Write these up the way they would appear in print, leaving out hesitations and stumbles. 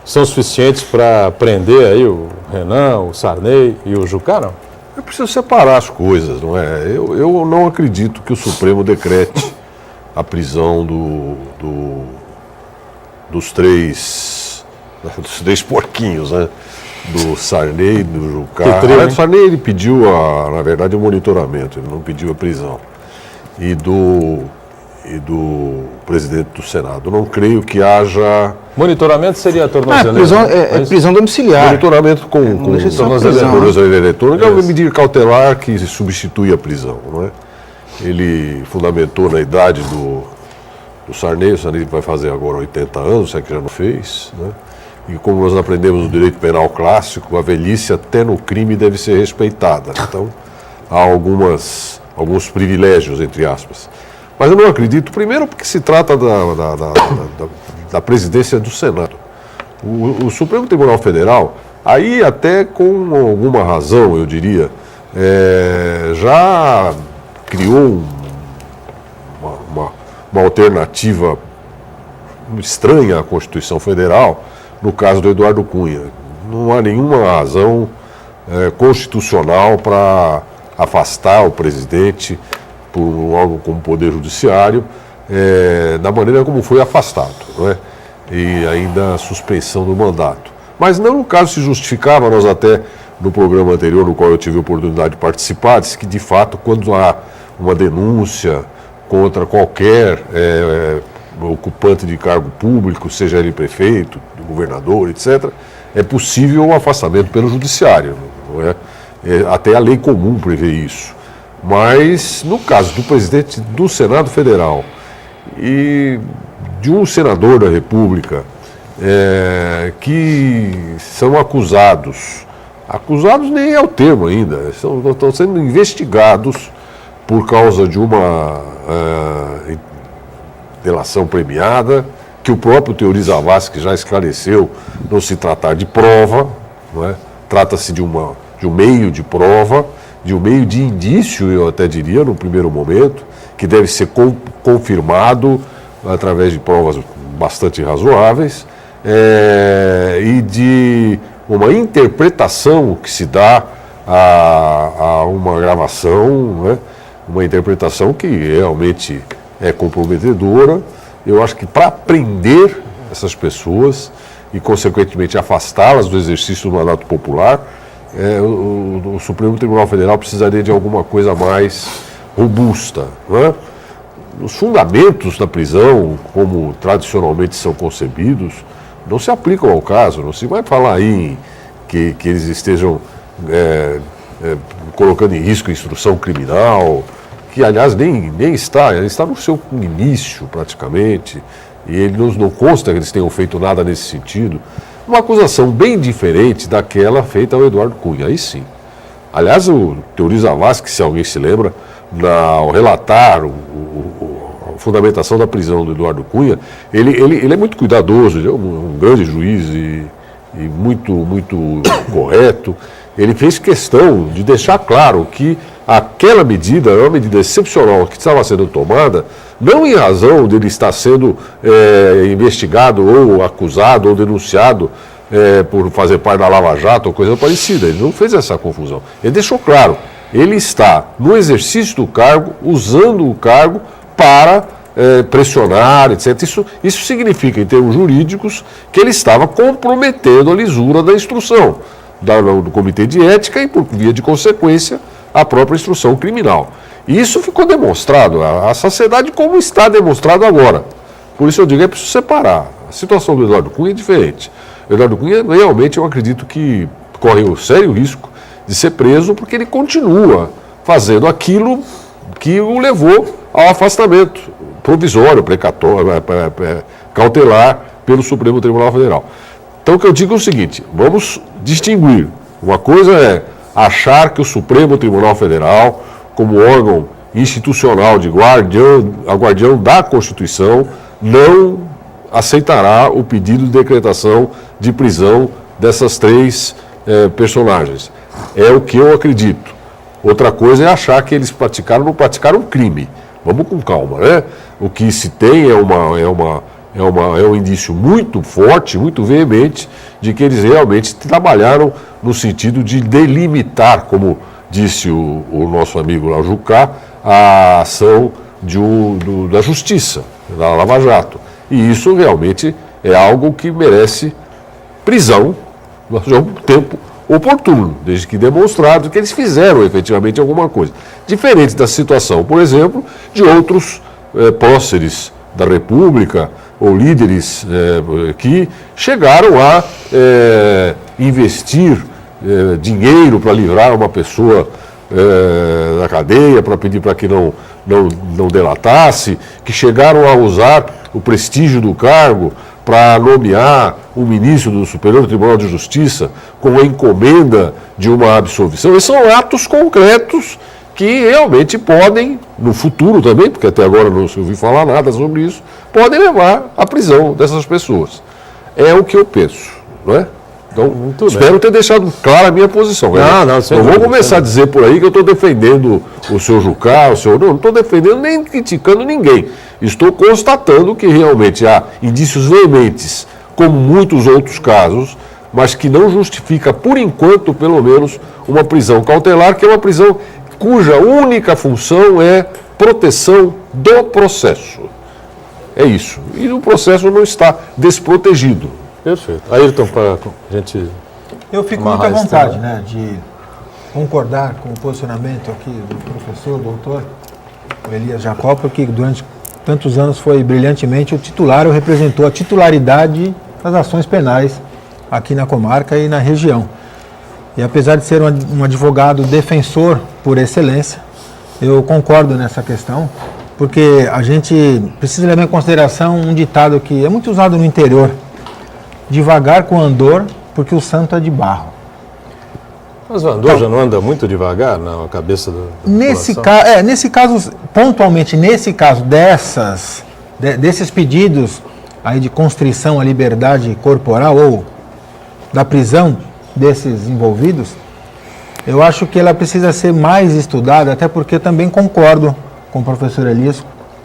são suficientes para prender aí o Renan, o Sarney e o Jucá, não? Eu preciso separar as coisas, não é? Eu não acredito que o Supremo decrete a prisão dos três porquinhos, né? Do Sarney, do Jucá. O Sarney ele pediu, na verdade, o monitoramento, ele não pediu a prisão. E do presidente do Senado. Eu não creio que haja... Monitoramento seria a tornozeleira? Prisão domiciliar. Monitoramento com tornozeleira eletrônica é uma medida cautelar que substitui a prisão, não é? Ele fundamentou na idade do Sarney, o Sarney vai fazer agora 80 anos, se é que já não fez, né? E como nós aprendemos no direito penal clássico, a velhice até no crime deve ser respeitada. Então, há alguns privilégios, entre aspas. Mas eu não acredito, primeiro porque se trata da presidência do Senado. O Supremo Tribunal Federal, aí até com alguma razão, eu diria, já criou uma alternativa estranha à Constituição Federal, no caso do Eduardo Cunha. Não há nenhuma razão constitucional para afastar o presidente por algo como Poder Judiciário, da maneira como foi afastado, não é? E ainda a suspensão do mandato. Mas não no caso se justificava, nós até no programa anterior, no qual eu tive a oportunidade de participar, disse que de fato quando há uma denúncia contra qualquer ocupante de cargo público, seja ele prefeito, governador, etc., é possível o afastamento pelo Judiciário, não é? Até a lei comum prevê isso. Mas, no caso do presidente do Senado Federal e de um senador da República que são acusados nem é o termo ainda, estão sendo investigados por causa de uma delação premiada, que o próprio Teori Zavascki já esclareceu não se tratar de prova, não é? Trata-se de um meio de prova, de um meio de indício, eu até diria, no primeiro momento, que deve ser confirmado através de provas bastante razoáveis, e de uma interpretação que se dá a uma gravação, né? Uma interpretação que realmente é comprometedora. Eu acho que para prender essas pessoas e, consequentemente, afastá-las do exercício do mandato popular, o Supremo Tribunal Federal precisaria de alguma coisa mais robusta, não é? Os fundamentos da prisão, como tradicionalmente são concebidos, não se aplicam ao caso. Não se vai falar aí que eles estejam colocando em risco a instrução criminal, que, aliás, nem está no seu início, praticamente, e ele não consta que eles tenham feito nada nesse sentido. Uma acusação bem diferente daquela feita ao Eduardo Cunha, aí sim. Aliás, o Teori Zavascki, se alguém se lembra, ao relatar a fundamentação da prisão do Eduardo Cunha, ele é muito cuidadoso, ele é um grande juiz e muito correto. Ele fez questão de deixar claro que aquela medida era uma medida excepcional que estava sendo tomada, não em razão dele estar sendo investigado ou acusado ou denunciado por fazer parte da Lava Jato ou coisa parecida. Ele não fez essa confusão. Ele deixou claro, ele está no exercício do cargo, usando o cargo para pressionar, etc. Isso significa, em termos jurídicos, que ele estava comprometendo a lisura da instrução do Comitê de Ética e, por via de consequência, a própria instrução criminal. E isso ficou demonstrado à sociedade como está demonstrado agora. Por isso eu digo, é preciso separar. A situação do Eduardo Cunha é diferente. O Eduardo Cunha, realmente, eu acredito que corre o sério risco de ser preso porque ele continua fazendo aquilo que o levou ao afastamento provisório, precatório, cautelar pelo Supremo Tribunal Federal. Então o que eu digo é o seguinte, vamos distinguir. Uma coisa é achar que o Supremo Tribunal Federal, como órgão institucional de guardião da Constituição, não aceitará o pedido de decretação de prisão dessas três personagens. É o que eu acredito. Outra coisa é achar que eles não praticaram um crime. Vamos com calma, né? O que se tem é é um indício muito forte, muito veemente, de que eles realmente trabalharam no sentido de delimitar, como disse o nosso amigo lá, o Jucá, a ação da Justiça, da Lava Jato. E isso realmente é algo que merece prisão de algum tempo oportuno, desde que demonstrado que eles fizeram efetivamente alguma coisa. Diferente da situação, por exemplo, de outros próceres da República ou líderes que chegaram a investir dinheiro para livrar uma pessoa da cadeia, para pedir para que não delatasse, que chegaram a usar o prestígio do cargo para nomear um ministro do Superior Tribunal de Justiça com a encomenda de uma absolvição. Esses são atos concretos que realmente podem, no futuro também, porque até agora não se ouviu falar nada sobre isso, podem levar à prisão dessas pessoas. É o que eu penso, não é? Então, espero ter deixado clara a minha posição. Não vou começar a dizer por aí que eu estou defendendo o seu Jucá, não estou defendendo nem criticando ninguém. Estou constatando que realmente há indícios veementes, como muitos outros casos, mas que não justifica, por enquanto, pelo menos, uma prisão cautelar, que é uma prisão cuja única função é proteção do processo. É isso. E o processo não está desprotegido. Perfeito. Ayrton, para a gente... Eu fico muito à vontade, né, de concordar com o posicionamento aqui do professor, doutor Elias Jacó, porque durante tantos anos foi brilhantemente o titular, ou representou a titularidade das ações penais aqui na comarca e na região. E apesar de ser um advogado defensor por excelência, eu concordo nessa questão, porque a gente precisa levar em consideração um ditado que é muito usado no interior: devagar com andor, porque o santo é de barro. Mas o andor já não anda muito devagar na cabeça da nesse caso, pontualmente nesse caso desses pedidos aí de constrição à liberdade corporal ou da prisão desses envolvidos, eu acho que ela precisa ser mais estudada, até porque eu também concordo com o professor Elias,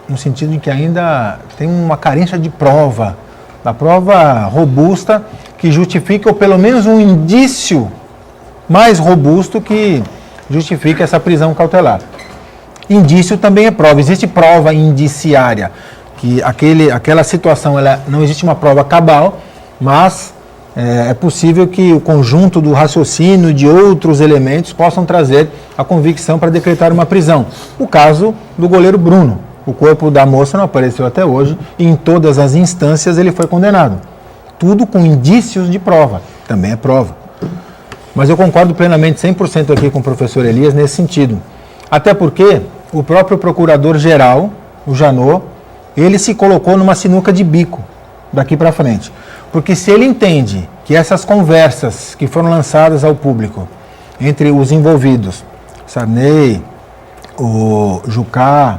no sentido de que ainda tem uma carência de prova, da prova robusta que justifique, ou pelo menos um indício mais robusto que justifique essa prisão cautelar. Indício também é prova, existe prova indiciária, que aquela situação, não existe uma prova cabal, mas é possível que o conjunto do raciocínio de outros elementos possam trazer a convicção para decretar uma prisão. O caso do goleiro Bruno. O corpo da moça não apareceu até hoje e em todas as instâncias ele foi condenado. Tudo com indícios de prova, também é prova. Mas eu concordo plenamente, 100% aqui com o professor Elias nesse sentido. Até porque o próprio procurador-geral, o Janot, ele se colocou numa sinuca de bico daqui para frente. Porque se ele entende que essas conversas que foram lançadas ao público entre os envolvidos, Sarney, o Jucá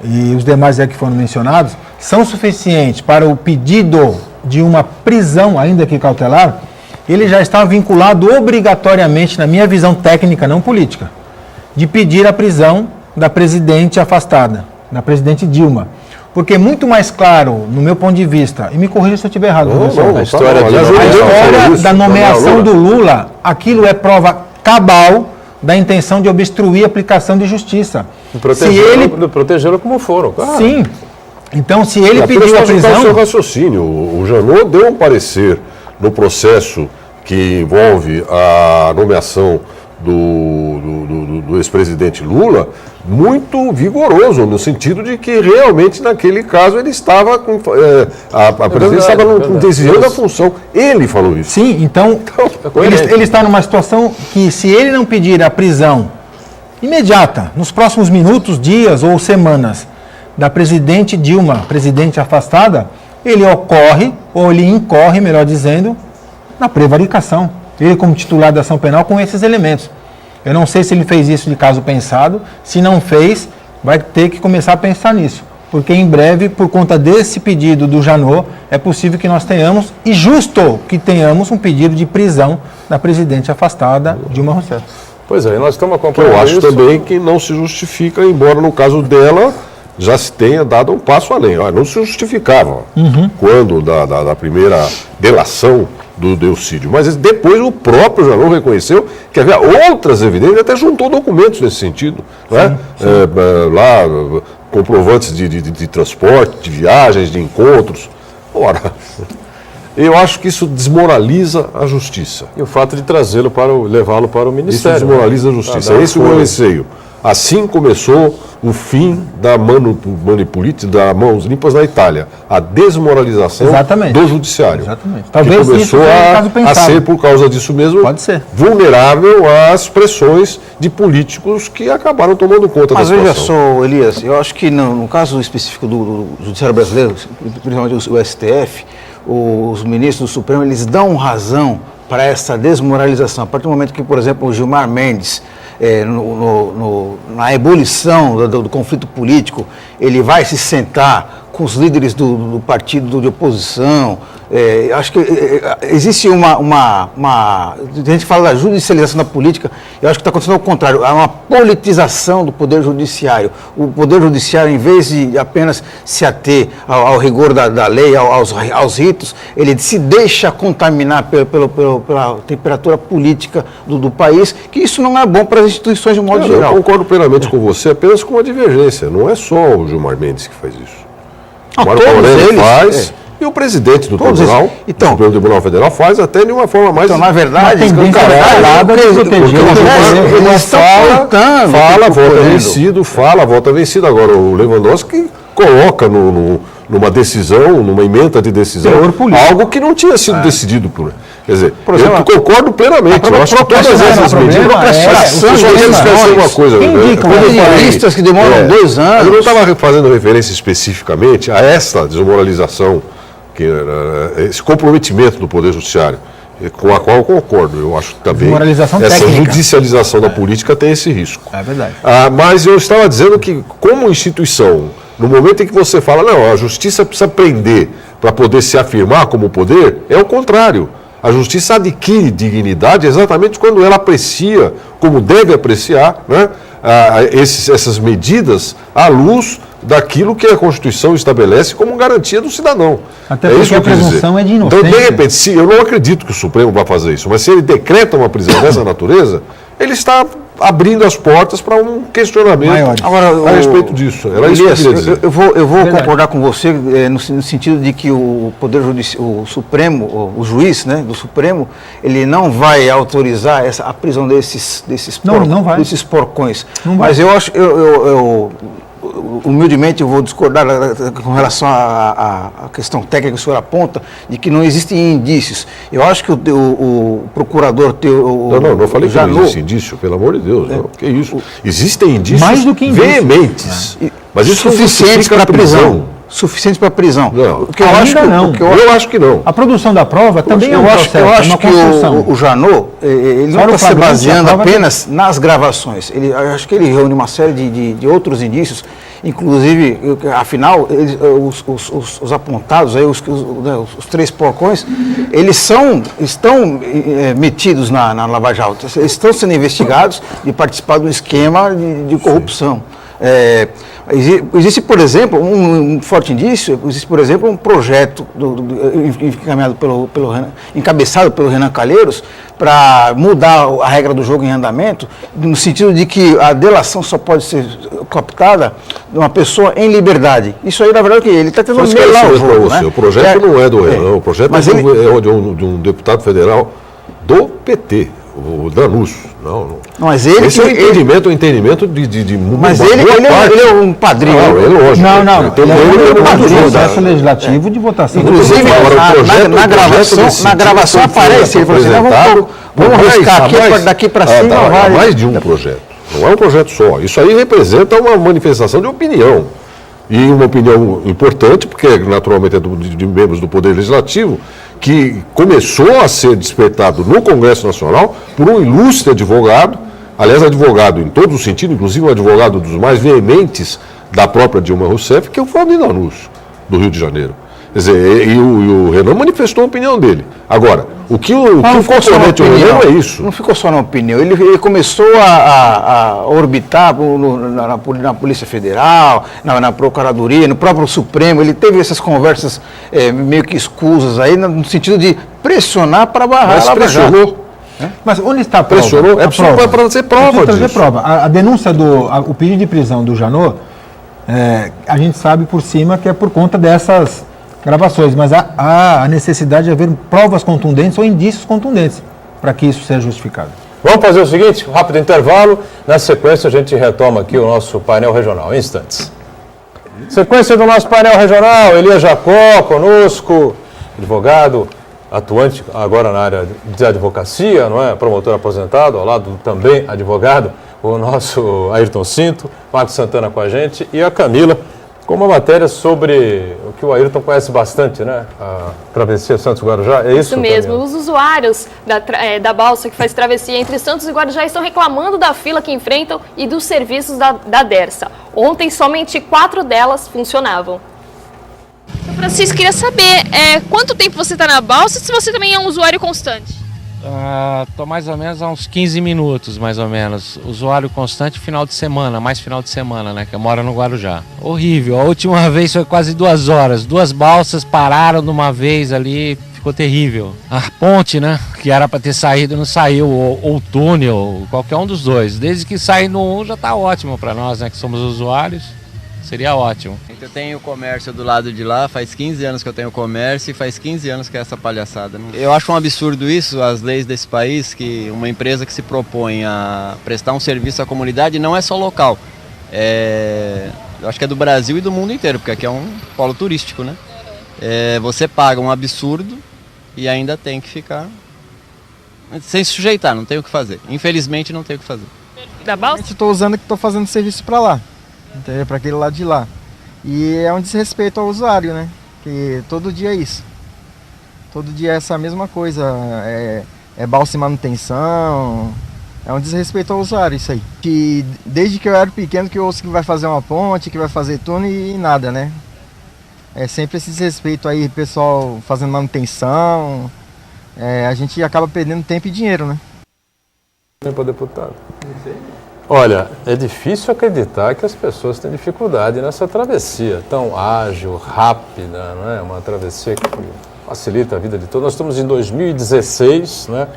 e os demais que foram mencionados, são suficientes para o pedido de uma prisão, ainda que cautelar, ele já está vinculado obrigatoriamente, na minha visão técnica, não política, de pedir a prisão da presidente afastada, da presidente Dilma. Porque é muito mais claro, no meu ponto de vista, e me corrija se eu estiver errado, professor, a história da nomeação do Lula, aquilo é prova cabal da intenção de obstruir a aplicação de justiça. Protegê-lo como foram, claro. Sim. Então, se ele pediu a prisão... O seu raciocínio, o Janot deu um parecer no processo que envolve a nomeação do ex-presidente Lula, muito vigoroso, no sentido de que realmente naquele caso ele estava com... a presidência estava desviando a função. Ele falou isso. Sim, então ele está numa situação que, se ele não pedir a prisão imediata, nos próximos minutos, dias ou semanas, da presidente Dilma, presidente afastada, ele incorre, melhor dizendo, na prevaricação. Ele, como titular da ação penal, com esses elementos. Eu não sei se ele fez isso de caso pensado. Se não fez, vai ter que começar a pensar nisso. Porque em breve, por conta desse pedido do Janot, é possível que nós tenhamos, e justo que tenhamos, um pedido de prisão da presidente afastada, Dilma Rousseff. Pois é, nós estamos acompanhando eu acho isso. também que não se justifica, embora no caso dela, já se tenha dado um passo além. Olha, não se justificava quando da primeira delação do Delcídio, mas depois o próprio Janot reconheceu que havia outras evidências, até juntou documentos nesse sentido, né? Lá, comprovantes de transporte, de viagens, de encontros. Ora, eu acho que isso desmoraliza a justiça. E o fato de trazê-lo levá-lo para o Isso Ministério. desmoraliza a justiça. Esse é o meu receio. Assim começou o fim da manipulite, da mãos limpas na Itália. A desmoralização do judiciário. Exatamente. Talvez isso começou seja um caso a pensado. ser, por causa disso mesmo, Pode ser. vulnerável às pressões de políticos que acabaram tomando conta Mas da veja situação. só, Elias, eu acho que no caso específico do Judiciário Brasileiro, principalmente o STF, os ministros do Supremo, eles dão razão para essa desmoralização. A partir do momento que, por exemplo, o Gilmar Mendes, na ebulição do conflito político, ele vai se sentar com os líderes do partido de oposição. Acho que existe a gente fala da judicialização da política, eu acho que está acontecendo ao contrário, há uma politização do Poder Judiciário. O Poder Judiciário, em vez de apenas se ater ao rigor da lei, aos ritos, ele se deixa contaminar pela temperatura política do país, que isso não é bom para as instituições de um modo geral. Eu concordo plenamente com você, apenas com uma divergência. Não é só o Gilmar Mendes que faz isso. O Marco Aurélio faz, e o presidente do Tribunal, então, o Supremo Tribunal Federal, faz até de uma forma mais... Então, na verdade, eles estão volta vencido. Agora, o Lewandowski coloca numa decisão, numa emenda de decisão, algo que não tinha sido decidido por... Quer dizer, eu concordo plenamente. Eu acho que todas essas medidas... uma coisa. Listas que demoram 2 anos. Eu não estava fazendo referência especificamente a essa desmoralização, esse comprometimento do Poder Judiciário, com a qual eu concordo. Eu acho que também essa judicialização da política tem esse risco. É verdade. Mas eu estava dizendo que, como instituição, no momento em que você fala, não, a justiça precisa prender para poder se afirmar como poder, é o contrário. A justiça adquire dignidade exatamente quando ela aprecia, como deve apreciar, né, essas medidas à luz daquilo que a Constituição estabelece como garantia do cidadão. Até porque a presunção é de inocência. Então, de repente, eu não acredito que o Supremo vai fazer isso, mas se ele decreta uma prisão dessa natureza, ele está abrindo as portas para um questionamento a respeito disso. Era isso que eu queria dizer. Eu vou concordar com você no sentido de que o Poder Judiciário, o Supremo, o juiz, né, do Supremo, ele não vai autorizar a prisão desses porcões. Mas eu acho, humildemente eu vou discordar com relação à questão técnica que o senhor aponta, de que não existem indícios. Eu acho que o procurador... Não falei que não existe indício, pelo amor de Deus. Que isso? Existem indícios mais do que veementes. Mas isso suficientes para a prisão. Suficientes para a prisão. Não. Eu acho que não. A produção da prova também é um processo, eu acho uma que construção. o Janot, ele não está se baseando apenas nas gravações. Eu acho que ele reúne uma série de outros indícios, inclusive, afinal, os apontados, aí, os 3 porcões, eles estão metidos na Lava Jato, eles estão sendo investigados de participar de um esquema de corrupção. Existe, por exemplo, um forte indício, existe, por exemplo, um projeto encabeçado pelo Renan Calheiros para mudar a regra do jogo em andamento, no sentido de que a delação só pode ser cooptada de uma pessoa em liberdade. Isso aí, na verdade, ele está tentando melar o jogo. Né? O projeto não é do Renan, o projeto é de um deputado federal do PT. O Danúcio. Mas ele... Esse é o entendimento de mas ele é um padrinho. Ele é um processo legislativo de votação. Inclusive, na gravação aparece, ele falou assim, vamos riscar aqui, daqui para cima. É mais de um projeto. Não é um projeto só. Isso aí representa uma manifestação de opinião. E uma opinião importante, porque naturalmente é de membros do Poder Legislativo, que começou a ser despertado no Congresso Nacional por um ilustre advogado, aliás, advogado em todos os sentidos, inclusive um advogado dos mais veementes da própria Dilma Rousseff, que é o Flávio Danúcio, do Rio de Janeiro. Quer dizer, e o Renan manifestou a opinião dele. Agora, o que compromete o Renan é isso. Não ficou só na opinião. Ele começou a orbitar na Polícia Federal, na Procuradoria, no próprio Supremo. Ele teve essas conversas meio que escusas aí, no sentido de pressionar para barrar. Mas pressionou. Mas onde está a prova? Pressionou? É preciso para trazer prova trazer disso. prova. A denúncia o pedido de prisão do Janot, a gente sabe por cima que é por conta dessas gravações, mas há a necessidade de haver provas contundentes ou indícios contundentes para que isso seja justificado. Vamos fazer o seguinte, rápido intervalo. Na sequência a gente retoma aqui o nosso painel regional, em instantes. Sequência do nosso painel regional, Elias Jacó conosco, advogado, atuante agora na área de advocacia, não é? Promotor aposentado, ao lado também advogado, o nosso Ayrton Cinto, Marcos Santana com a gente e a Camila com uma matéria sobre o que o Ayrton conhece bastante, né? A travessia Santos-Guarujá, é isso? Isso mesmo, Camila? os usuários da balsa que faz travessia entre Santos e Guarujá estão reclamando da fila que enfrentam e dos serviços da Dersa. Ontem somente 4 delas funcionavam. Francisco, queria saber quanto tempo você está na balsa e se você também é um usuário constante. Estou mais ou menos há uns 15 minutos, mais ou menos. Usuário constante final de semana, mais final de semana, né? Que eu moro no Guarujá. Horrível. A última vez foi quase 2 horas. 2 balsas pararam de uma vez ali, ficou terrível. A ponte, né? Que era para ter saído, não saiu. Ou o túnel, qualquer um dos dois. Desde que sair no já está ótimo para nós, né? Que somos usuários. Seria ótimo. Eu tenho comércio do lado de lá, faz 15 anos que eu tenho comércio e faz 15 anos que é essa palhaçada. Eu acho um absurdo isso, as leis desse país, que uma empresa que se propõe a prestar um serviço à comunidade não é só local. Eu acho que é do Brasil e do mundo inteiro, porque aqui é um polo turístico, né? Você paga um absurdo e ainda tem que ficar sem se sujeitar, não tem o que fazer. Infelizmente não tem o que fazer. Da balsa? Estou usando que estou fazendo serviço para lá. Para aquele lado de lá. E é um desrespeito ao usuário, né? Que todo dia é isso. Todo dia é essa mesma coisa. É balsa e manutenção. É um desrespeito ao usuário isso aí. Que desde que eu era pequeno que eu ouço que vai fazer uma ponte, que vai fazer túnel e nada, né? É sempre esse desrespeito aí, pessoal fazendo manutenção. A gente acaba perdendo tempo e dinheiro, né? Para deputado. Olha, é difícil acreditar que as pessoas têm dificuldade nessa travessia tão ágil, rápida, não é? Uma travessia que facilita a vida de todos. Nós estamos em 2016, né?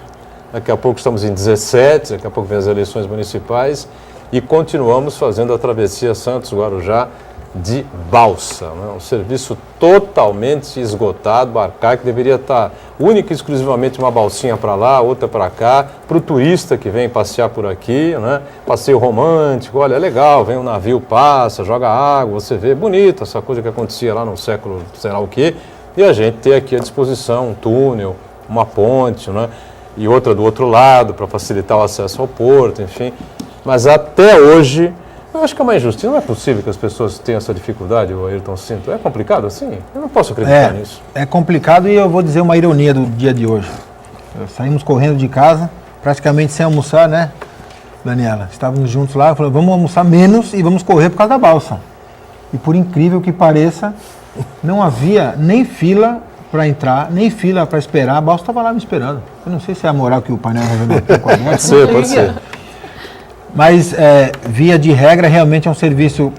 Daqui a pouco estamos em 2017, daqui a pouco vem as eleições municipais e continuamos fazendo a travessia Santos-Guarujá de balsa, né? Um serviço totalmente esgotado, arcaico, deveria estar única e exclusivamente uma balsinha para lá, outra para cá, para o turista que vem passear por aqui, né? Passeio romântico, olha, é legal, vem um navio, passa, joga água, você vê, bonito essa coisa que acontecia lá no século sei lá o quê, e a gente ter aqui à disposição um túnel, uma ponte, né? E outra do outro lado para facilitar o acesso ao porto, enfim, mas até hoje eu acho que é uma injustiça. Não é possível que as pessoas tenham essa dificuldade, o Ayrton Cinto. É complicado assim? Eu não posso acreditar nisso. É complicado e eu vou dizer uma ironia do dia de hoje. Saímos correndo de casa, praticamente sem almoçar, né, Daniela? Estávamos juntos lá, falamos, vamos almoçar menos e vamos correr por causa da balsa. E por incrível que pareça, não havia nem fila para entrar, nem fila para esperar. A balsa estava lá me esperando. Eu não sei se é a moral que o painel regional tem com a balsa. Pode ser. Mas, via de regra, realmente é um serviço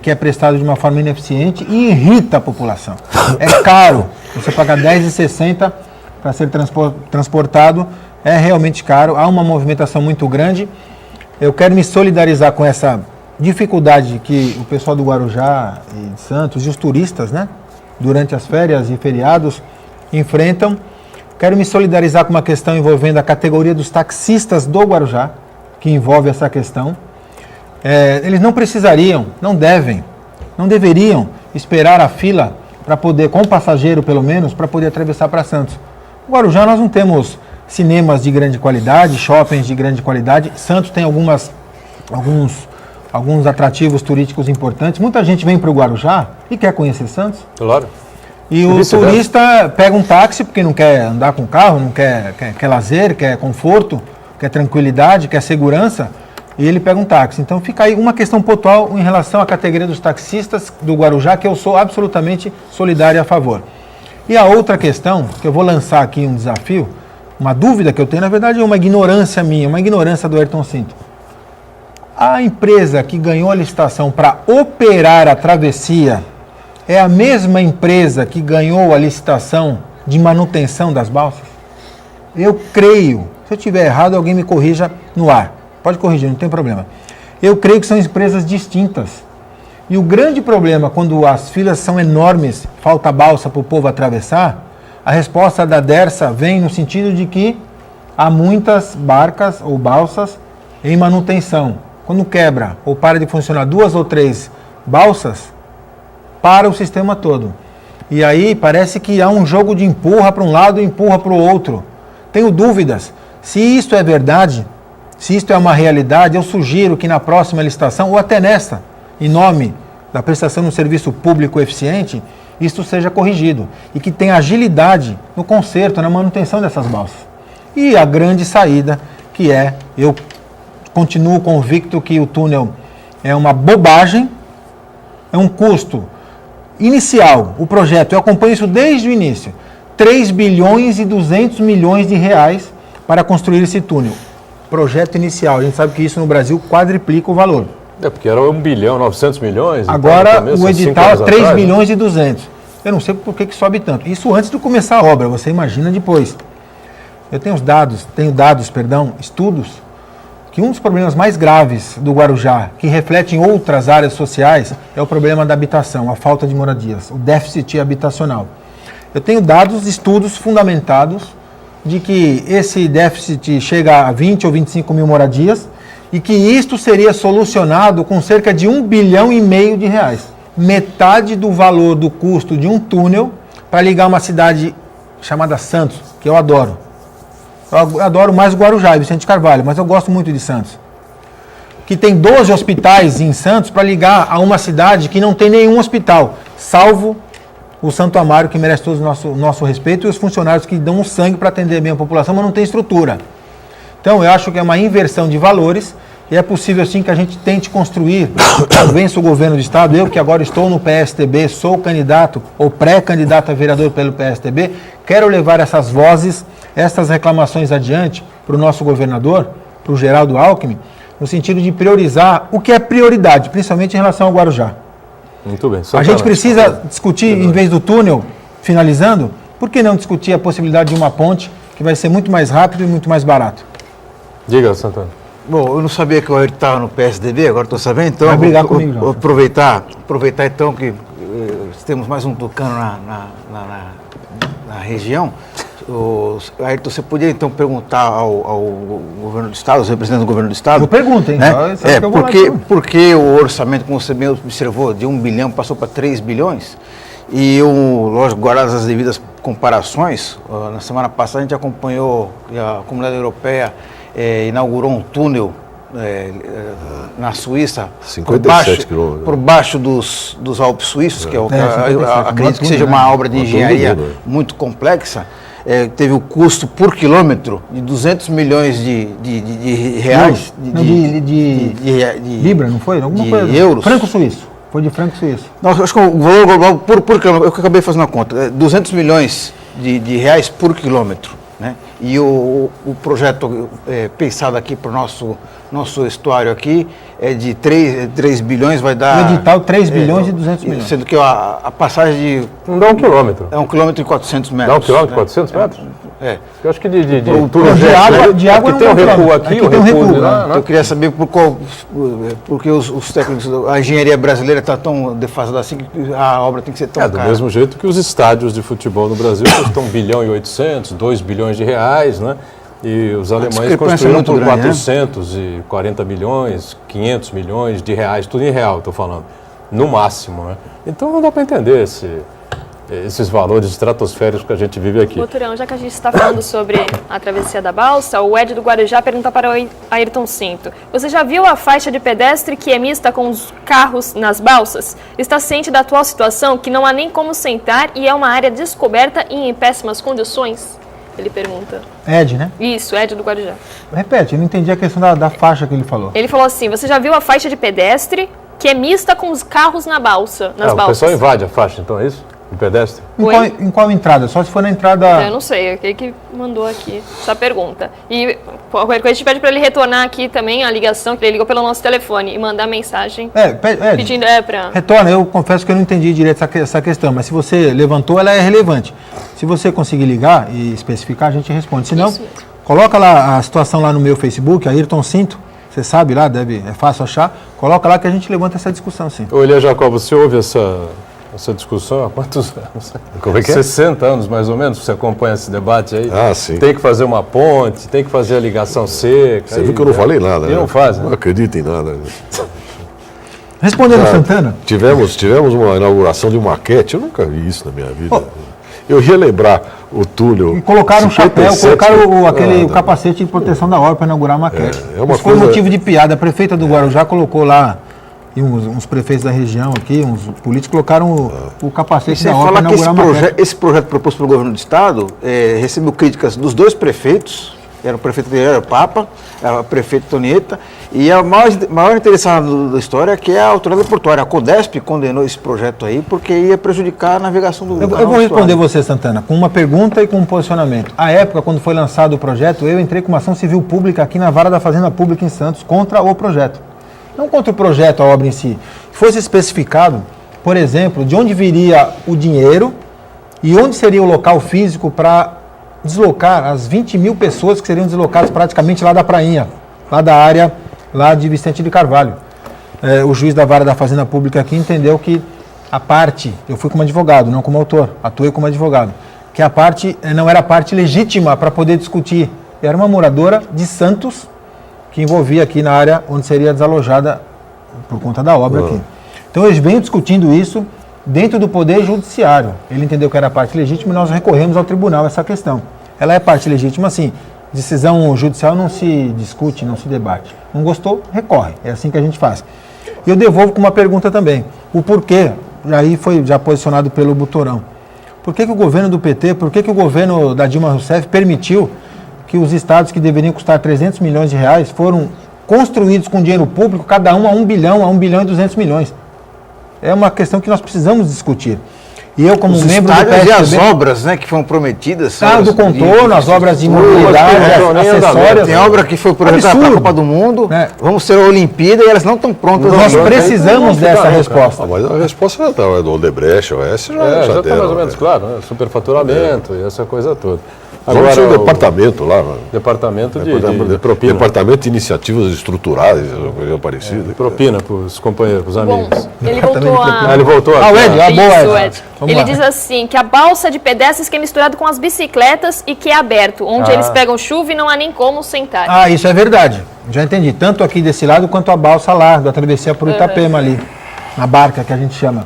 que é prestado de uma forma ineficiente e irrita a população. É caro. Você paga R$10,60 para ser transportado, é realmente caro. Há uma movimentação muito grande. Eu quero me solidarizar com essa dificuldade que o pessoal do Guarujá e de Santos e os turistas, né, durante as férias e feriados, enfrentam. Quero me solidarizar com uma questão envolvendo a categoria dos taxistas do Guarujá, que envolve essa questão. Eles não precisariam, não deveriam esperar a fila para poder, com o passageiro pelo menos, para poder atravessar para Santos. No Guarujá nós não temos cinemas de grande qualidade, shoppings de grande qualidade. Santos tem alguns atrativos turísticos importantes. Muita gente vem para o Guarujá e quer conhecer Santos. Claro. E o turista pega um táxi porque não quer andar com carro, não quer lazer, quer conforto, quer tranquilidade, quer segurança, e ele pega um táxi. Então fica aí uma questão pontual em relação à categoria dos taxistas do Guarujá, que eu sou absolutamente solidário e a favor. E a outra questão, que eu vou lançar aqui um desafio, uma dúvida que eu tenho, na verdade é uma ignorância minha, uma ignorância do Ayrton Cinto. A empresa que ganhou a licitação para operar a travessia é a mesma empresa que ganhou a licitação de manutenção das balsas? Eu creio, se eu estiver errado, alguém me corrija no ar. Pode corrigir, não tem problema. Eu creio que são empresas distintas. E o grande problema, quando as filas são enormes, falta balsa para o povo atravessar, a resposta da Dersa vem no sentido de que há muitas barcas ou balsas em manutenção. Quando quebra ou para de funcionar 2 ou 3 balsas, para o sistema todo. E aí parece que há um jogo de empurra para um lado e empurra para o outro. Tenho dúvidas. Se isto é verdade, se isto é uma realidade, eu sugiro que na próxima licitação, ou até nesta, em nome da prestação de um serviço público eficiente, isto seja corrigido. E que tenha agilidade no conserto, na manutenção dessas balsas. E a grande saída, que é, eu continuo convicto que o túnel é uma bobagem, é um custo inicial, o projeto, eu acompanho isso desde o início, 3 bilhões e 200 milhões de reais para construir esse túnel. Projeto inicial, a gente sabe que isso no Brasil quadriplica o valor. É porque era 1 bilhão, 900 milhões. Agora então, o edital é 3 atrás, bilhões e 200. Eu não sei por que sobe tanto. Isso antes de começar a obra, você imagina depois. Eu tenho estudos, que um dos problemas mais graves do Guarujá, que reflete em outras áreas sociais, é o problema da habitação, a falta de moradias, o déficit habitacional. Eu tenho estudos fundamentados de que esse déficit chega a 20 ou 25 mil moradias e que isto seria solucionado com cerca de 1,5 bilhão de reais. Metade do valor do custo de um túnel para ligar uma cidade chamada Santos, que eu adoro. Eu adoro mais o Guarujá e Vicente Carvalho, mas eu gosto muito de Santos. Que tem 12 hospitais em Santos para ligar a uma cidade que não tem nenhum hospital, salvo o Santo Amaro, que merece todo o nosso respeito, e os funcionários que dão o sangue para atender bem a população, mas não tem estrutura. Então, eu acho que é uma inversão de valores e é possível, sim, que a gente tente construir, convença o governo do Estado, eu que agora estou no PSDB, sou candidato ou pré-candidato a vereador pelo PSDB, quero levar essas vozes, essas reclamações adiante para o nosso governador, para o Geraldo Alckmin, no sentido de priorizar o que é prioridade, principalmente em relação ao Guarujá. Muito bem. A gente precisa discutir, em vez do túnel, finalizando, por que não discutir a possibilidade de uma ponte que vai ser muito mais rápido e muito mais barato? Diga, Santana. Bom, eu não sabia que o Ayrton estava no PSDB, agora estou sabendo, então vai brigar comigo, vou aproveitar então que temos mais um tucano na região. Ayrton, você podia então perguntar ao governo do Estado, aos representantes do governo do Estado? Eu pergunto, hein? Né? Porque o orçamento, como você bem observou, de 1 bilhão passou para 3 bilhões. E, lógico, guardadas as devidas comparações, na semana passada a gente acompanhou que a Comunidade Europeia inaugurou um túnel na Suíça, 57 quilômetros. Por baixo dos Alpes suíços, que acredito que seja uma obra de engenharia muito complexa. Teve o custo por quilômetro de 200 milhões de reais. Libra, não foi? Alguma coisa. Euros. Franco suíço. Foi de franco suíço. Nossa, acho que o valor global por quilômetro, eu acabei fazendo a conta, 200 milhões de reais por quilômetro. Né? E o projeto pensado aqui para o nosso estuário aqui é de 3 bilhões, vai dar... O edital 3 bilhões e 200 milhões. Sendo que a passagem de... Não dá 1 quilômetro. É 1 quilômetro e 400 metros. Dá 1 quilômetro e 400 metros? É. Eu acho que de de água tem um recuo aqui, tem um recuo lá. Eu queria saber porque os técnicos, a engenharia brasileira está tão defasada assim que a obra tem que ser tão cara. Do mesmo jeito que os estádios de futebol no Brasil custam 1 bilhão e 800, 2 bilhões de reais, né? E os alemães construíram por 440 milhões, 500 milhões de reais, tudo em real, estou falando, no máximo, né? Então não dá para entender esses valores estratosféricos que a gente vive aqui. Boturão, já que a gente está falando sobre a travessia da balsa, o Ed do Guarujá pergunta para o Ayrton Cinto. Você já viu a faixa de pedestre que é mista com os carros nas balsas? Está ciente da atual situação que não há nem como sentar e é uma área descoberta e em péssimas condições? Ele pergunta. Ed, né? Isso, Ed do Guarujá. Repete, eu não entendi a questão da faixa que ele falou. Ele falou assim, você já viu a faixa de pedestre que é mista com os carros nas balsas? O pessoal invade a faixa, então é isso? de pedestre? Em qual entrada? Só se for na entrada... Eu não sei, o que mandou aqui essa pergunta. E qualquer coisa a gente pede para ele retornar aqui também a ligação, que ele ligou pelo nosso telefone e mandar mensagem pedindo para... Retorna, eu confesso que eu não entendi direito essa questão, mas se você levantou, ela é relevante. Se você conseguir ligar e especificar, a gente responde. Se não, coloca lá a situação lá no meu Facebook, Ayrton Cinto, você sabe lá, é fácil achar, coloca lá que a gente levanta essa discussão, sim. Ô, Elias Jacob, você ouve essa discussão há quantos anos? Como é que é? 60 anos, mais ou menos, você acompanha esse debate aí? Ah, sim. Tem que fazer uma ponte, tem que fazer a ligação seca. Você viu que eu não falei nada, E né? não faz, né? Não acredito em nada. Respondendo Santana. Tivemos uma inauguração de uma maquete, eu nunca vi isso na minha vida. Eu ia lembrar o túnel. E colocaram um chapéu, 57, colocaram o capacete de proteção da obra para inaugurar a maquete. Isso foi motivo de piada. A prefeita do Guarujá colocou lá, e uns prefeitos da região aqui, uns políticos, colocaram o capacete da obra para inaugurar a maquete. Esse projeto proposto pelo governo do estado recebeu críticas dos dois prefeitos, era o prefeito Guilherme Papa, era o prefeito Tonieta, e a maior interessada da história é que é a autoridade portuária, a Codesp, condenou esse projeto aí porque ia prejudicar a navegação do Eu vou responder você, Santana, com uma pergunta e com um posicionamento. À época, quando foi lançado o projeto, eu entrei com uma ação civil pública aqui na Vara da Fazenda Pública em Santos contra o projeto. Não contra o projeto, a obra em si. Fosse especificado, por exemplo, de onde viria o dinheiro e onde seria o local físico para deslocar as 20 mil pessoas que seriam deslocadas praticamente lá da prainha, lá da área lá de Vicente de Carvalho. O juiz da Vara da Fazenda Pública aqui entendeu que a parte, eu fui como advogado, não como autor, atuei como advogado, que a parte não era a parte legítima para poder discutir. Era uma moradora de Santos que envolvia aqui na área onde seria desalojada por conta da obra aqui. Então eles vêm discutindo isso dentro do Poder Judiciário. Ele entendeu que era a parte legítima e nós recorremos ao tribunal essa questão. Ela é parte legítima, sim. Decisão judicial não se discute, não se debate. Não gostou, recorre. É assim que a gente faz. E eu devolvo com uma pergunta também. O porquê, aí foi já posicionado pelo Butorão. Por que o governo do PT, por que o governo da Dilma Rousseff permitiu que os estados que deveriam custar 300 milhões de reais foram construídos com dinheiro público, cada um a 1 bilhão, a 1 bilhão e 200 milhões? É uma questão que nós precisamos discutir. E eu, como membro do PSDB... e as obras, né, que foram prometidas... do contorno, as obras de imobilidade, acessórias... Tem obra que foi projetada para a Copa do Mundo, vamos ter a Olimpíada e elas não estão prontas. Nós precisamos dessa resposta. Mas a resposta já está, do Odebrecht, o S já está mais ou menos claro, né? Superfaturamento e essa coisa toda. Agora tinha um departamento lá. Departamento de propina. Departamento de Iniciativas Estruturais, coisa parecida. Propina para os companheiros, para os amigos. Ele voltou a... Ele voltou a... O Ed, boa, Ed. Ele diz assim, que a balsa de pedestres que é misturado com as bicicletas e que é aberto, onde eles pegam chuva e não há nem como sentar. Isso é verdade. Já entendi. Tanto aqui desse lado quanto a balsa lá, da travessia por Itapema ali, na barca que a gente chama.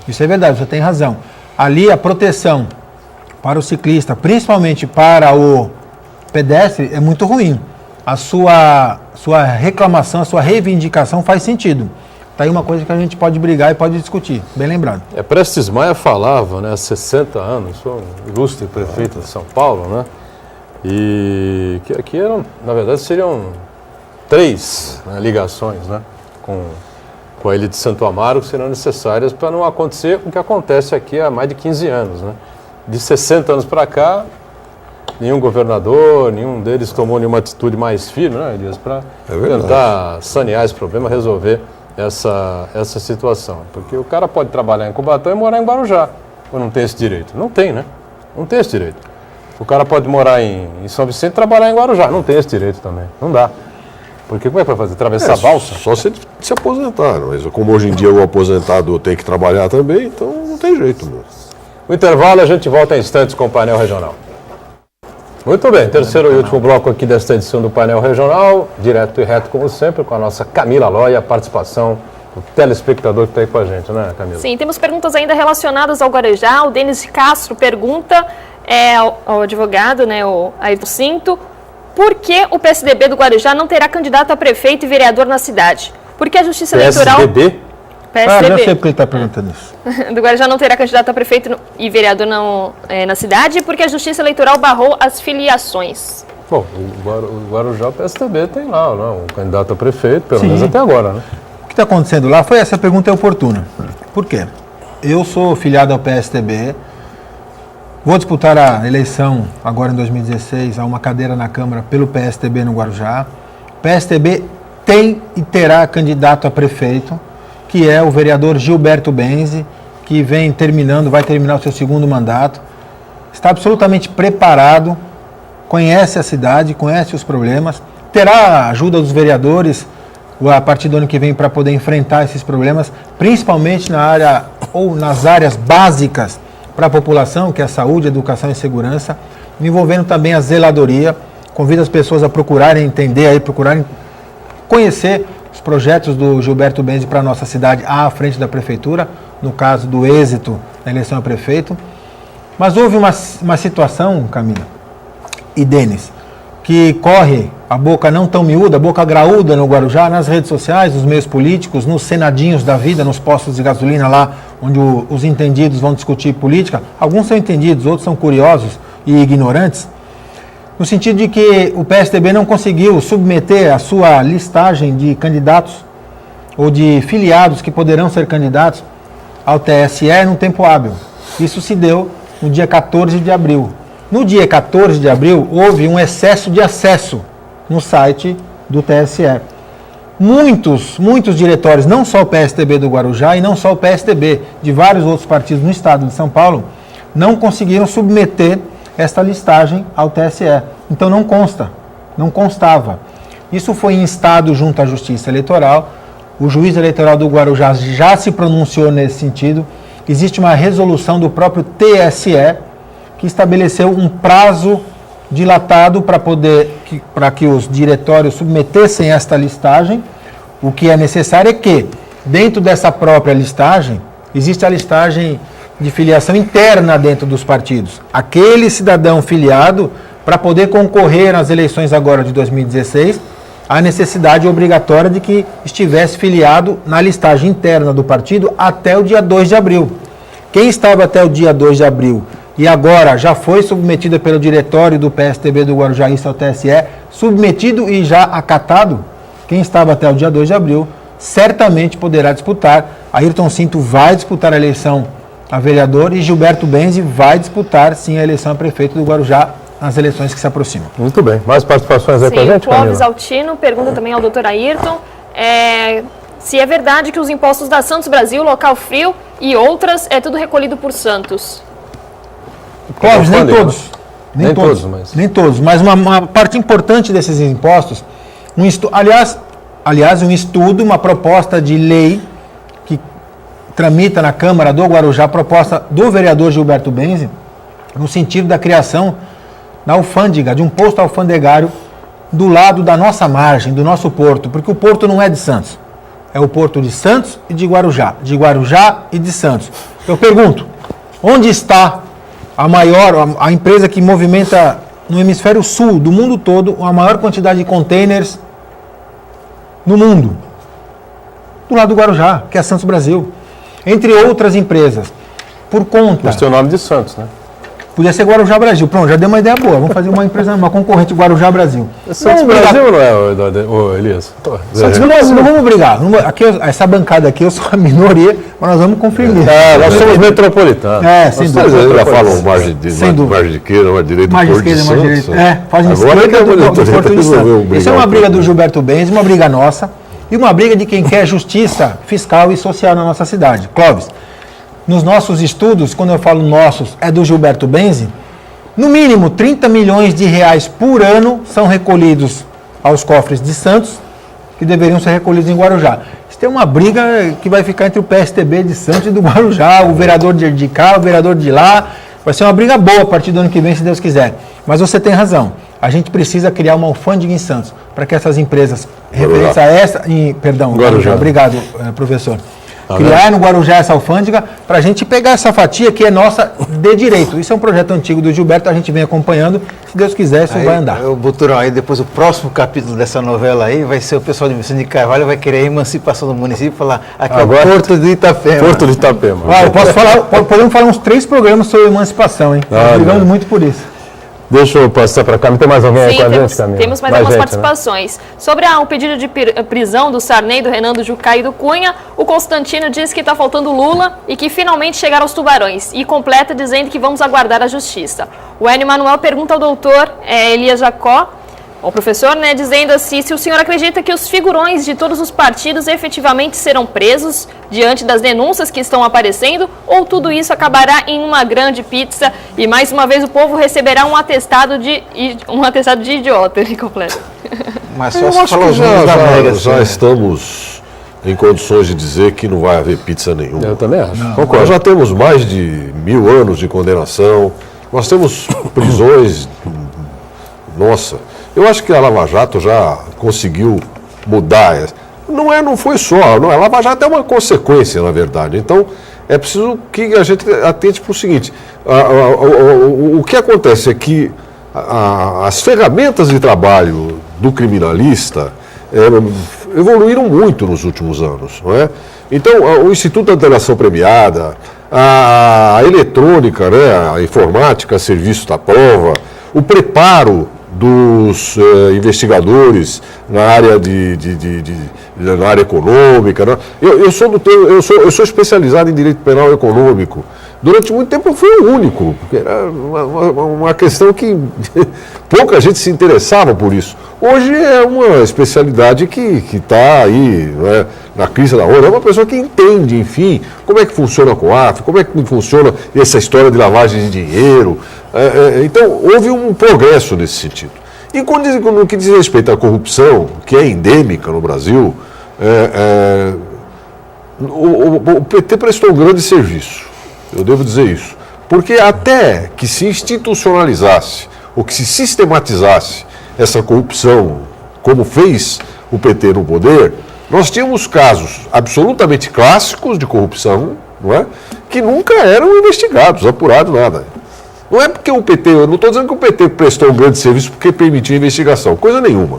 Isso é verdade, você tem razão. Ali a proteção para o ciclista, principalmente para o pedestre, é muito ruim. A sua reclamação, a sua reivindicação faz sentido. Está aí uma coisa que a gente pode brigar e pode discutir, bem lembrado. Prestes Maia falava, né, há 60 anos, foi um ilustre prefeito de São Paulo, né, e que aqui eram, na verdade, seriam 3 ligações, né, com a ilha de Santo Amaro, que serão necessárias para não acontecer o que acontece aqui há mais de 15 anos, né. De 60 anos para cá, nenhum governador, nenhum deles tomou nenhuma atitude mais firme, né, Elias, para tentar sanear esse problema, resolver essa situação. Porque o cara pode trabalhar em Cubatão e morar em Guarujá, ou não tem esse direito? Não tem, né? Não tem esse direito. O cara pode morar em São Vicente e trabalhar em Guarujá, não tem esse direito também, não dá. Porque como é que vai fazer? Atravessar a balsa? Só se aposentar, mas como hoje em dia o aposentado tem que trabalhar também, então não tem jeito, meu. O intervalo, a gente volta em instantes com o painel regional. Muito bem, terceiro e último bloco aqui desta edição do painel regional, direto e reto como sempre, com a nossa Camila Lóia, a participação do telespectador que está aí com a gente, né, Camila? Sim, temos perguntas ainda relacionadas ao Guarujá. O Denis Castro pergunta ao advogado, né, o Ayrton Cinto, por que o PSDB do Guarujá não terá candidato a prefeito e vereador na cidade? Porque a Justiça Eleitoral... PSDB? Já sei porque ele está perguntando isso. Do Guarujá não terá candidato a prefeito e vereador na cidade, porque a Justiça Eleitoral barrou as filiações. Bom, o Guarujá, o PSDB tem lá, né, um candidato a prefeito, pelo menos até agora, né? O que está acontecendo lá foi essa pergunta é oportuna. Por quê? eu sou filiado ao PSDB, vou disputar a eleição agora em 2016, a uma cadeira na Câmara pelo PSDB no Guarujá. O PSDB tem e terá candidato a prefeito, que é o vereador Gilberto Benzi, que vai terminar o seu segundo mandato. Está absolutamente preparado, conhece a cidade, conhece os problemas, terá a ajuda dos vereadores a partir do ano que vem para poder enfrentar esses problemas, principalmente na área ou nas áreas básicas para a população, que é a saúde, educação e segurança, envolvendo também a zeladoria. Convido as pessoas a procurarem entender, procurarem conhecer os projetos do Gilberto Benzi para a nossa cidade à frente da prefeitura, no caso do êxito da eleição a prefeito. Mas houve uma situação, Camila e Denis, que corre a boca não tão miúda, a boca graúda no Guarujá, nas redes sociais, nos meios políticos, nos senadinhos da vida, nos postos de gasolina lá, onde os entendidos vão discutir política. Alguns são entendidos, outros são curiosos e ignorantes, no sentido de que o PSDB não conseguiu submeter a sua listagem de candidatos ou de filiados que poderão ser candidatos ao TSE num tempo hábil. Isso se deu no dia 14 de abril. No dia 14 de abril, houve um excesso de acesso no site do TSE. Muitos diretórios, não só o PSDB do Guarujá e não só o PSDB, de vários outros partidos no estado de São Paulo, não conseguiram submeter esta listagem ao TSE. Então não constava. Isso foi instado junto à Justiça Eleitoral. O juiz eleitoral do Guarujá já se pronunciou nesse sentido. Existe uma resolução do próprio TSE que estabeleceu um prazo dilatado para que os diretórios submetessem esta listagem. O que é necessário é que, dentro dessa própria listagem, existe a listagem de filiação interna dentro dos partidos. Aquele cidadão filiado, para poder concorrer nas eleições agora de 2016, há necessidade obrigatória de que estivesse filiado na listagem interna do partido até o dia 2 de abril. Quem estava até o dia 2 de abril e agora já foi submetida pelo diretório do PSDB do Guarujá ao TSE, submetido e já acatado, quem estava até o dia 2 de abril, certamente poderá disputar. Ayrton Cinto vai disputar a eleição a vereador e Gilberto Benzi vai disputar, sim, a eleição a prefeito do Guarujá nas eleições que se aproximam. Muito bem. Mais participações aí com a gente, Clóvis Camila? Altino pergunta também ao doutor Ayrton se é verdade que os impostos da Santos Brasil, Local Frio e outras é tudo recolhido por Santos. Clóvis, nem falei, todos. né? Nem todos, mas uma parte importante desses impostos, aliás, um estudo, uma proposta de lei que tramita na Câmara do Guarujá, proposta do vereador Gilberto Benzi, no sentido da criação na alfândega, de um posto alfandegário do lado da nossa margem, do nosso porto, porque o porto não é de Santos, é o porto de Santos e de Guarujá e de Santos. Eu pergunto, onde está a empresa que movimenta no hemisfério sul do mundo todo a maior quantidade de containers no mundo? Do lado do Guarujá, que é a Santos Brasil. Entre outras empresas, por conta... Mas tem o nome de Santos, né? Podia ser Guarujá Brasil. Pronto, já deu uma ideia boa. Vamos fazer uma empresa, uma concorrente Guarujá Brasil. Santos Brasil não é, Elias? Santos Brasil, não vamos brigar. Essa bancada aqui, eu sou a minoria, mas nós vamos conferir. Nós somos metropolitanos. Sem dúvida. Eles já falam margem de esquerda, margem direita, margem esquerda, margem direita. Fazem esquerda do Porto de Santos. Isso é uma briga do Gilberto Benzi, uma briga nossa e uma briga de quem quer justiça fiscal e social na nossa cidade. Clóvis, nos nossos estudos, quando eu falo nossos, é do Gilberto Benzi, no mínimo 30 milhões de reais por ano são recolhidos aos cofres de Santos, que deveriam ser recolhidos em Guarujá. Isso tem uma briga que vai ficar entre o PSDB de Santos e do Guarujá, o vereador de cá, o vereador de lá. Vai ser uma briga boa a partir do ano que vem, se Deus quiser. Mas você tem razão. A gente precisa criar uma alfândega em Santos, para que essas empresas, referentes a essa... Guarujá. Obrigado, professor. Criar no Guarujá essa alfândega para a gente pegar essa fatia que é nossa de direito. Isso é um projeto antigo do Gilberto, a gente vem acompanhando. Se Deus quiser, isso vai andar. Buturão, aí depois o próximo capítulo dessa novela aí vai ser o pessoal de Vicente de Carvalho vai querer a emancipação do município e falar aqui agora, é o Porto de Itapema. Porto de Itapema. Eu posso falar, podemos falar uns 3 programas sobre emancipação, hein? Brigamos muito por isso. Deixa eu passar para cá. Tem mais alguém aí Sim, com a temos, gente, Camila? temos mais algumas participações. Né? Sobre o pedido de prisão do Sarney, do Renan, do Jucá e do Cunha, o Constantino diz que está faltando Lula e que finalmente chegaram aos tubarões. E completa dizendo que vamos aguardar a justiça. O Enio Manuel pergunta ao doutor Elias Jacó, o professor, né, dizendo assim, se o senhor acredita que os figurões de todos os partidos efetivamente serão presos diante das denúncias que estão aparecendo, ou tudo isso acabará em uma grande pizza e mais uma vez o povo receberá um atestado de idiota, ele completa. Mas Eu só acho falar que os números da Mega, já estamos em condições de dizer que não vai haver pizza nenhuma. Eu também acho. Nós já temos mais de 1000 anos de condenação, nós temos prisões, nossa, eu acho que a Lava Jato já conseguiu mudar. Não foi só, a Lava Jato é uma consequência, na verdade. Então, é preciso que a gente atente para o seguinte, o que acontece é que as ferramentas de trabalho do criminalista evoluíram muito nos últimos anos, não é? Então, o Instituto da Antelação Premiada, a eletrônica, né, a informática, serviço da prova, o preparo dos investigadores na área na área econômica, né? Eu sou especializado em direito penal econômico. Durante muito tempo eu fui o único, porque era uma questão que pouca gente se interessava por isso. Hoje é uma especialidade que está aí, né, na crise da ONU. É uma pessoa que entende, enfim, como é que funciona a COAF, como é que funciona essa história de lavagem de dinheiro. Então, houve um progresso nesse sentido. E no que diz respeito à corrupção, que é endêmica no Brasil, o PT prestou um grande serviço. Eu devo dizer isso. Porque até que se institucionalizasse, ou que se sistematizasse essa corrupção, como fez o PT no poder, nós tínhamos casos absolutamente clássicos de corrupção, não é? Que nunca eram investigados, apurados, nada. Não é porque o PT, eu não estou dizendo que o PT prestou um grande serviço porque permitiu a investigação, coisa nenhuma.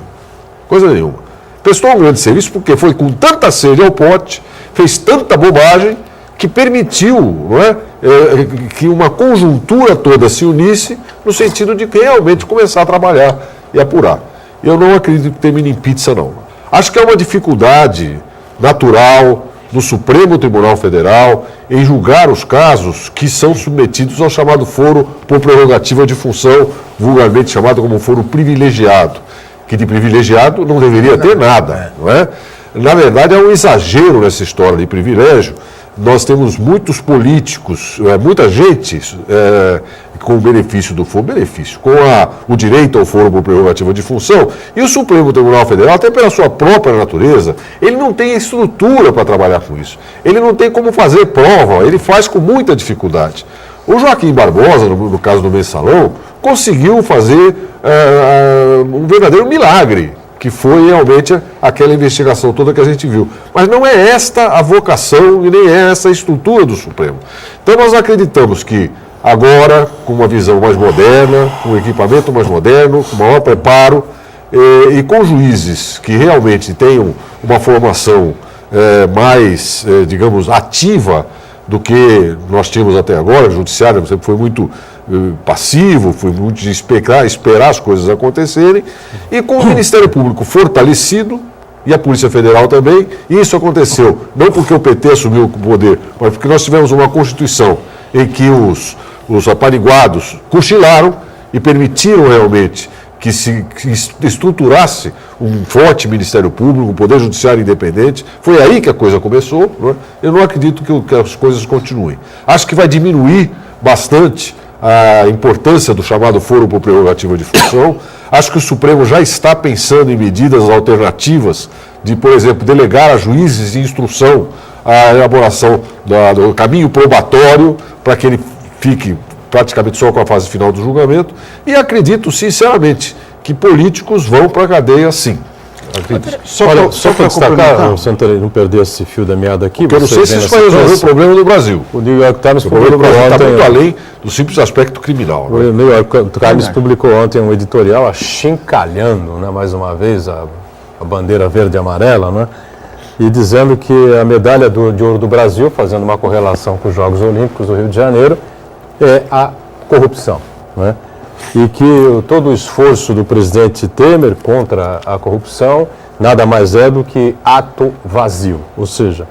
Prestou um grande serviço porque foi com tanta sede ao pote, fez tanta bobagem, que permitiu, não é, que uma conjuntura toda se unisse no sentido de realmente começar a trabalhar e apurar. Eu não acredito que termine em pizza, não. Acho que é uma dificuldade natural do Supremo Tribunal Federal em julgar os casos que são submetidos ao chamado foro por prerrogativa de função, vulgarmente chamado como foro privilegiado, que de privilegiado não deveria ter nada, não é? Na verdade, é um exagero nessa história de privilégio. Nós temos muitos políticos, muita gente com o benefício do foro, com o direito ao foro por prerrogativa de função, e o Supremo Tribunal Federal, até pela sua própria natureza, ele não tem estrutura para trabalhar com isso. Ele não tem como fazer prova, ele faz com muita dificuldade. O Joaquim Barbosa, no caso do Mensalão, conseguiu fazer um verdadeiro milagre, que foi realmente aquela investigação toda que a gente viu. Mas não é esta a vocação e nem é essa a estrutura do Supremo. Então nós acreditamos que agora, com uma visão mais moderna, com um equipamento mais moderno, com maior preparo e com juízes que realmente tenham uma formação mais, digamos, ativa do que nós tínhamos até agora, o judiciário sempre foi muito passivo, foi muito de esperar as coisas acontecerem, e com o Ministério Público fortalecido, e a Polícia Federal também, e isso aconteceu, não porque o PT assumiu o poder, mas porque nós tivemos uma Constituição em que os apaniguados cochilaram e permitiram realmente que se estruturasse um forte Ministério Público, um Poder Judiciário independente. Foi aí que a coisa começou, não é? Eu não acredito que as coisas continuem. Acho que vai diminuir bastante a importância do chamado foro por prerrogativa de função. Acho que o Supremo já está pensando em medidas alternativas de, por exemplo, delegar a juízes de instrução a elaboração do caminho probatório para que ele fique praticamente só com a fase final do julgamento, e acredito, sinceramente, que políticos vão para a cadeia, sim. Só para destacar, Santarém, não perder esse fio da meada aqui. Porque eu não sei se isso vai resolver o problema do Brasil. O New York Times publicou ontem... está muito além do simples aspecto criminal. O New York Times publicou ontem um editorial achincalhando, né, mais uma vez, a bandeira verde e amarela, né, e dizendo que a medalha de ouro do Brasil, fazendo uma correlação com os Jogos Olímpicos do Rio de Janeiro, é a corrupção, né? e que todo o esforço do presidente Temer contra a corrupção nada mais é do que ato vazio. Ou seja,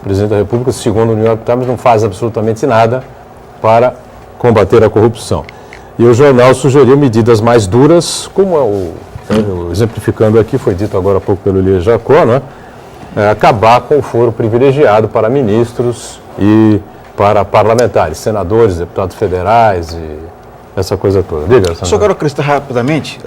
o presidente da República, segundo o New York Times, não faz absolutamente nada para combater a corrupção. E o jornal sugeriu medidas mais duras, como exemplificando aqui, foi dito agora há pouco pelo Elias Jacó, né? Acabar com o foro privilegiado para ministros e para parlamentares, senadores, deputados federais e essa coisa toda. Diga, Só quero acrescentar rapidamente,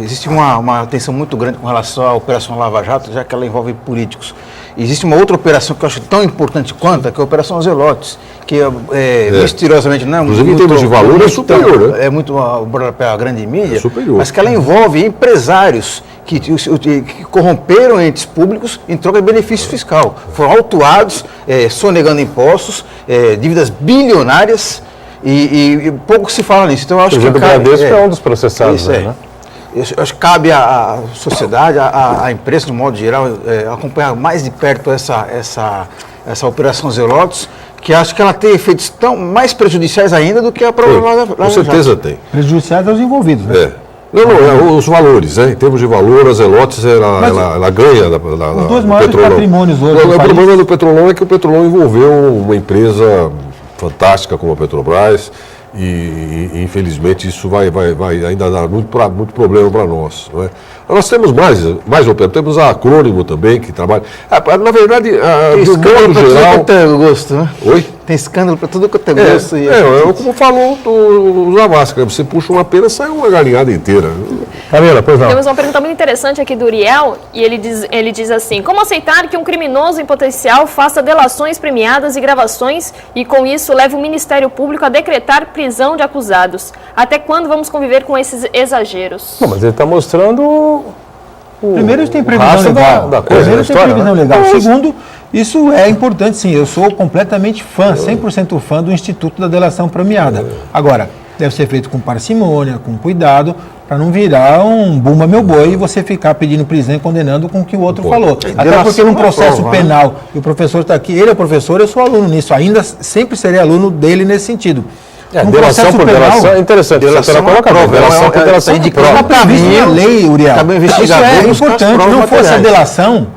existe uma atenção muito grande com relação à Operação Lava Jato, já que ela envolve políticos. Existe uma outra operação que eu acho tão importante quanto, que é a Operação Zelotes, que misteriosamente não é muito... Inclusive, em termos de valor, é superior, né? É muito para a grande mídia, superior. mas que ela envolve empresários que corromperam entes públicos em troca de benefício fiscal. Foram autuados, sonegando impostos, dívidas bilionárias, e pouco se fala nisso. Então, eu acho que o Bradesco é um dos processados, né? Eu acho que cabe à sociedade, à imprensa, de modo geral, acompanhar mais de perto essa Operação Zelotes, que acho que ela tem efeitos mais prejudiciais ainda do que a própria Lava Jato. Com certeza tem. Prejudiciais aos envolvidos, né? Não, os valores, né? Em termos de valor, a Zelotes, ela ganha da os dois maiores patrimônios hoje. O problema do Petrolão é que o Petrolão envolveu uma empresa fantástica como a Petrobras e infelizmente isso vai ainda dar muito problema para nós, não é? Nós temos mais temos a Acrônimo também, que trabalha... na verdade, do modo geral... Tem gosto, né? Oi? Tem escândalo para tudo quanto é gosto. Como falou o Zavascki, você puxa uma pena, sai uma galinhada inteira. Camila, pois não. Temos uma pergunta muito interessante aqui do Uriel, e ele diz assim: como aceitar que um criminoso em potencial faça delações premiadas e gravações e com isso leve o Ministério Público a decretar prisão de acusados? Até quando vamos conviver com esses exageros? Não, mas ele está mostrando Primeiro, isso tem previsão legal. Primeiro, tem previsão legal. Segundo, isso é importante, sim. Eu sou completamente fã, 100% fã do Instituto da Delação Premiada. Agora, deve ser feito com parcimônia, com cuidado, para não virar um bumba meu boi e você ficar pedindo prisão e condenando com o que o outro falou. Até porque num processo penal, e o professor está aqui, ele é professor, eu sou aluno nisso, ainda sempre serei aluno dele nesse sentido. Delação por delação é interessante. Delação por delação Está previsto na lei, Uriel. Isso é importante. Se não fosse a delação,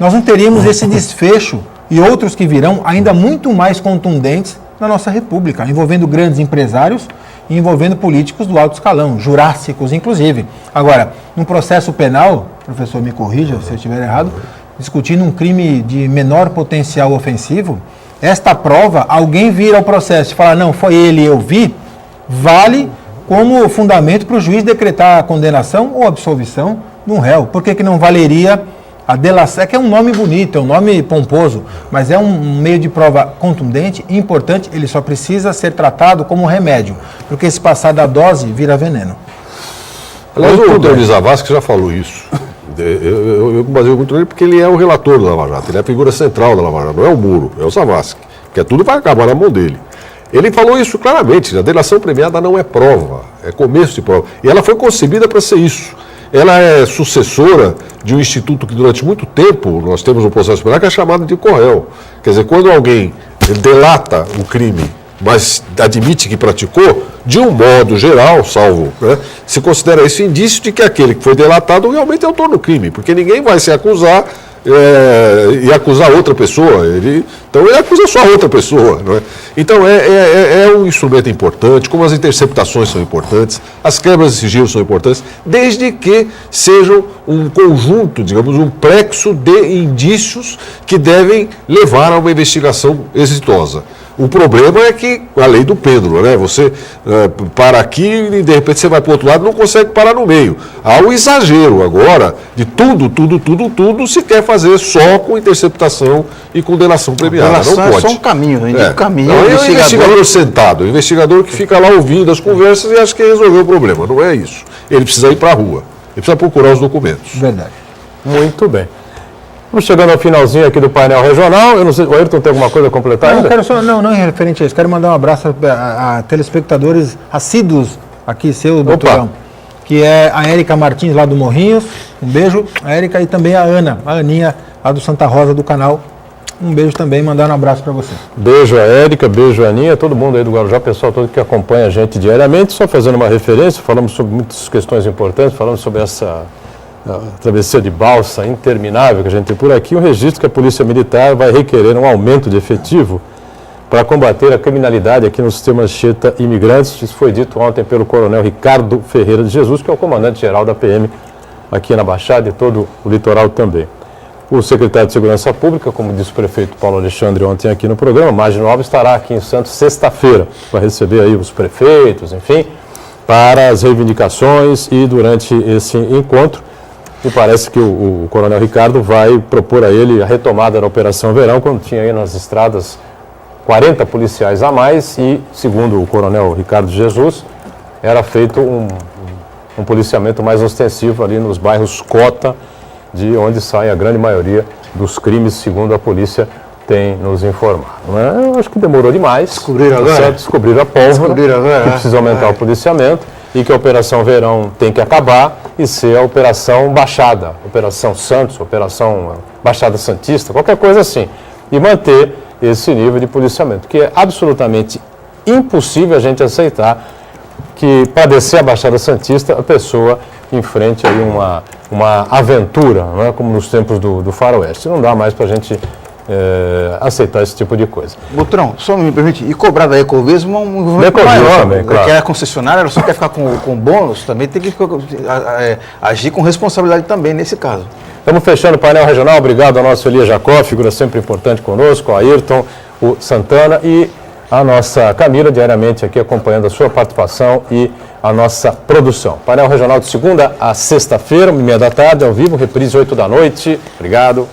nós não teríamos esse desfecho e outros que virão ainda muito mais contundentes na nossa República, envolvendo grandes empresários e envolvendo políticos do alto escalão, jurássicos inclusive. Agora, num processo penal, professor, me corrija se eu estiver errado, discutindo um crime de menor potencial ofensivo, esta prova, alguém vira o processo e fala, não, foi ele, eu vi, vale como fundamento para o juiz decretar a condenação ou absolvição de um réu. Por que não valeria a delação? É que é um nome bonito, é um nome pomposo, mas é um meio de prova contundente e importante, ele só precisa ser tratado como remédio, porque se passar da dose, vira veneno. Aliás, o Teori Zavascki já falou isso. Eu baseio muito nele porque ele é o relator do Lava Jato, ele é a figura central da Lava Jato, não é o Muro, é o Zavascki, porque tudo vai acabar na mão dele. Ele falou isso claramente, a delação premiada não é prova, é começo de prova. E ela foi concebida para ser isso. Ela é sucessora de um instituto que durante muito tempo nós temos um processo penal que é chamado de corréu. Quer dizer, quando alguém delata o crime, mas admite que praticou, de um modo geral, salvo, né, se considera isso indício de que aquele que foi delatado realmente é autor do crime, porque ninguém vai se acusar e acusar outra pessoa. Então ele acusa só outra pessoa. Não é? Então é um instrumento importante, como as interceptações são importantes, as quebras de sigilo são importantes, desde que sejam um conjunto, digamos, um plexo de indícios que devem levar a uma investigação exitosa. O problema é que a lei do pêndulo, né? Você para aqui e de repente você vai para o outro lado e não consegue parar no meio. Há um exagero agora de tudo se quer fazer só com interceptação e com delação premiada. Não pode. É só um caminho, o caminho. Não é o investigador sentado, o investigador que fica lá ouvindo as conversas e acha que resolveu o problema. Não é isso. Ele precisa ir para a rua, ele precisa procurar os documentos. Verdade. Muito bem. Estamos chegando ao finalzinho aqui do painel regional. Eu não sei, o Ayrton tem alguma coisa a completar ainda? Não é referente a isso. Quero mandar um abraço a telespectadores assíduos aqui, seu doutorão, que é a Érica Martins, lá do Morrinhos. Um beijo, a Érica, e também a Ana, a Aninha, lá do Santa Rosa, do canal Um beijo também, mandar um abraço para você. Beijo a Érica, beijo a Aninha, todo mundo aí do Guarujá, pessoal todo que acompanha a gente diariamente. Só fazendo uma referência, falamos sobre muitas questões importantes, falamos sobre essa travessia de balsa interminável que a gente tem por aqui. Um registro que a Polícia Militar vai requerer um aumento de efetivo para combater a criminalidade aqui no sistema Anchieta Imigrantes. Isso foi dito ontem pelo Coronel Ricardo Ferreira de Jesus, que é o comandante-geral da PM aqui na Baixada e todo o litoral também. O secretário de Segurança Pública, como disse o prefeito Paulo Alexandre ontem aqui no programa, Magno Alves, estará aqui em Santos sexta-feira para receber aí os prefeitos, enfim, para as reivindicações e durante esse encontro, me parece que o Coronel Ricardo vai propor a ele a retomada da Operação Verão, quando tinha aí nas estradas 40 policiais a mais e, segundo o Coronel Ricardo Jesus, era feito um policiamento mais ostensivo ali nos bairros Cota, de onde sai a grande maioria dos crimes, segundo a polícia tem nos informado. Eu acho que demorou demais. Descobriram agora? Certo? Descobriram a pólvora, Descobriram agora, que precisa aumentar o policiamento e que a Operação Verão tem que acabar e ser a Operação Baixada, Operação Santos, Operação Baixada Santista, qualquer coisa assim. E manter esse nível de policiamento, que é absolutamente impossível a gente aceitar que para descer a Baixada Santista a pessoa enfrente aí uma aventura, não é? Como nos tempos do Faroeste. Não dá mais para a gente aceitar esse tipo de coisa. Butrão, só me permite, e cobrar da Ecovias um envolvimento Ecovias maior, também, claro. Que é a concessionária, ela só quer ficar com bônus, também tem que agir com responsabilidade também nesse caso. Estamos fechando o painel regional. Obrigado ao nosso Elias Jacó, figura sempre importante conosco, ao Ayrton, o Santana e a nossa Camila, diariamente aqui acompanhando a sua participação e a nossa produção. Painel regional de segunda a sexta-feira, 1h30 da tarde, ao vivo, reprise 8 da noite. Obrigado.